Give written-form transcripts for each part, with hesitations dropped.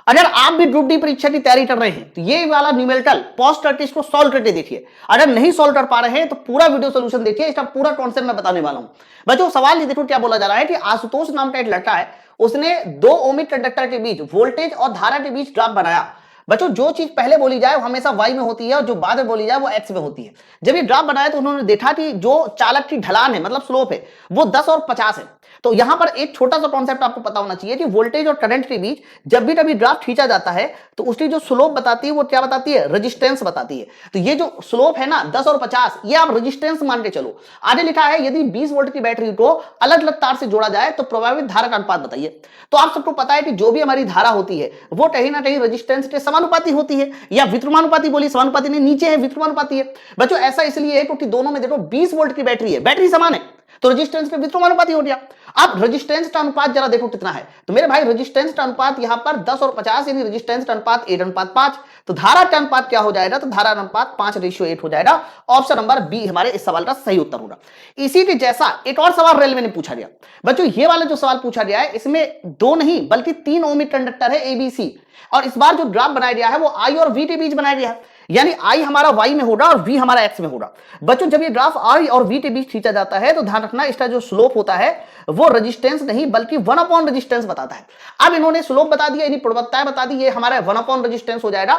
अगर आप भी ग्रुप डी परीक्षा की तैयारी कर रहे हैं तो ये वाला न्यूमेरिकल पोस्ट को सॉल्व करके देखिए। अगर नहीं सॉल्व कर पा रहे हैं तो पूरा वीडियो सोल्यूशन देखिए, इसका पूरा कॉन्सेप्ट मैं बताने वाला हूं। बच्चों सवाल ये देखो क्या बोला जा रहा है कि आशुतोष नाम का एक लड़का है, उसने 2 ओमिक कंडक्टर के बीच वोल्टेज और धारा के बीच ग्राफ बनाया। बच्चों जो चीज पहले बोली जाए वो हमेशा y में होती है और जो बाद में बोली जाए वो x में होती है। जब ये ग्राफ बनाया तो उन्होंने देखा कि जो चालक की ढलान है मतलब स्लोप है वो 10 और 50 है। तो यहां पर एक छोटा सा कॉन्सेप्ट आपको पता होना चाहिए कि वोल्टेज और करंट के बीच जब भी कभी ग्राफ खींचा जाता है तो उसकी जो स्लोप बताती है वो क्या बताती है, रेजिस्टेंस बताती है। तो ये जो स्लोप है ना 10 और 50 ये आप रेजिस्टेंस मान के चलो। आगे लिखा है यदि 20 वोल्ट की बैटरी को अलग अलग तार से जोड़ा जाए तो प्रभावित धारा का अनुपात बताइए। तो आप सबको पता है कि जो भी हमारी धारा होती है वो कहीं ना कहीं रेजिस्टेंस के समानुपाती होती है, या वित्रुमानुपाती बोली, समानुपाती नहीं, नीचे है वित्रुमानुपाती है। बच्चों ऐसा इसलिए है क्योंकि दोनों में देखो 20 वोल्ट की बैटरी है, बैटरी समान है तो रेजिस्टेंस के वित्रुमानुपाती हो गया। अब रेजिस्टेंस का अनुपात जरा देखो कितना है, तो मेरे भाई रेजिस्टेंस का अनुपात यहां पर 10 और 50 यानी रेजिस्टेंस का अनुपात 8:5। तो धारा का अनुपात क्या हो जाएगा, तो धारा अनुपात 5:8 हो जाएगा। ऑप्शन नंबर बी हमारे इस सवाल का सही उत्तर होगा। इसी के जैसा एक और सवाल रेलवे ने पूछा गया। बच्चों ये वाला जो सवाल पूछा गया है इसमें 2 नहीं बल्कि 3 ओमिक कंडक्टर है एबीसी, और इस बार जो ग्राफ बनाया गया है वो आई और वी के बीच बनाया गया है, यानी आई हमारा वाई में होगा और वी हमारा एक्स में होगा। बच्चों जब ये ग्राफ आई और वी के बीच खींचा जाता है तो ध्यान रखना इसका जो स्लोप होता है वो रेजिस्टेंस नहीं बल्कि 1 रेजिस्टेंस बताता है। अब इन्होंने स्लोप बता दिया, इन्हीं प्रवणताएं बता दी, ये हमारा 1 रेजिस्टेंस हो जाएगा।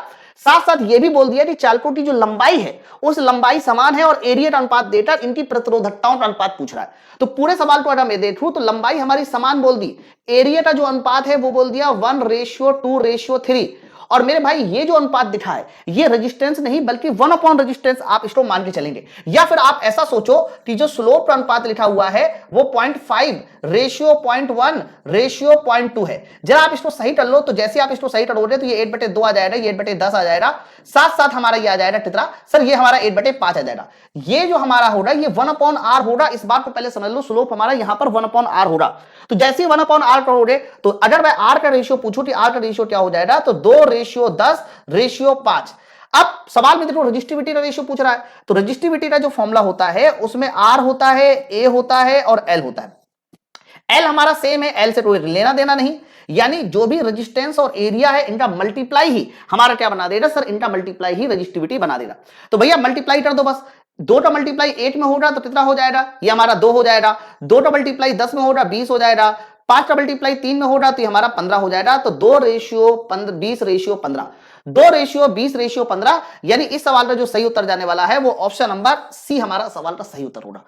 साथ साथ ये भी बोल दिया कि चालकों की जो लंबाई है उस लंबाई समान है और एरिया का अनुपात देकर इनकी प्रतिरोधकताओं का अनुपात पूछ रहा है। तो पूरे सवाल को अगर मैं देखूं तो लंबाई हमारी समान बोल दी, एरिया का जो अनुपात है वो बोल दिया 1:2:3। और मेरे भाई ये जो अनुपात दिखा है ये रेजिस्टेंस नहीं बल्कि 1 रेजिस्टेंस आप इसको मान के चलेंगे। या फिर आप ऐसा सोचो कि जो स्लोप का अनुपात लिखा हुआ है वो 0.5:0.1:0.2 है। जरा आप इसको सही कर लो, तो जैसे आप इसको सही करोगे तो ये 8/2 आ जाएगा, ये 8/10 आ जाएगा, साथ साथ हमारा ये आ जाएगा कितना सर, ये हमारा 8/5 आ जाएगा। ये जो हमारा होगा ये 1/r होगा। इस बात को पहले समझ लो, स्लोप हमारा यहां पर 1/r होगा। तो जैसे ही 1/r करोगे तो अगर मैं r का रेशियो पूछूं कि r का रेशियो क्या हो जाएगा, तो 2:10:5। अब सवाल में देखो रजिस्टिविटी का रेशियो पूछ रहा है, तो रजिस्टिविटी का जो फॉर्मूला होता है उसमें r होता है, a होता है और l होता है। L हमारा सेम है, L से कोई लेना देना नहीं, यानी जो भी रेजिस्टेंस और एरिया है इनका मल्टीप्लाई ही हमारा क्या बना देगा सर, इनका मल्टीप्लाई ही रजिस्टिविटी बना देगा। तो भैया मल्टीप्लाई कर दो बस, 2 का मल्टीप्लाई 8 में होगा तो कितना हो जाएगा, ये हमारा 2 हो जाएगा। 2 का मल्टीप्लाई 10 में होगा 20 हो जाएगा। 5 का मल्टीप्लाई 3 में होगा तो ये हमारा 15 हो जाएगा। तो 2:20:15, 2:20:15, यानी इस सवाल का जो सही उत्तर जाने वाला है वो ऑप्शन नंबर सी हमारा सवाल का सही उत्तर होगा।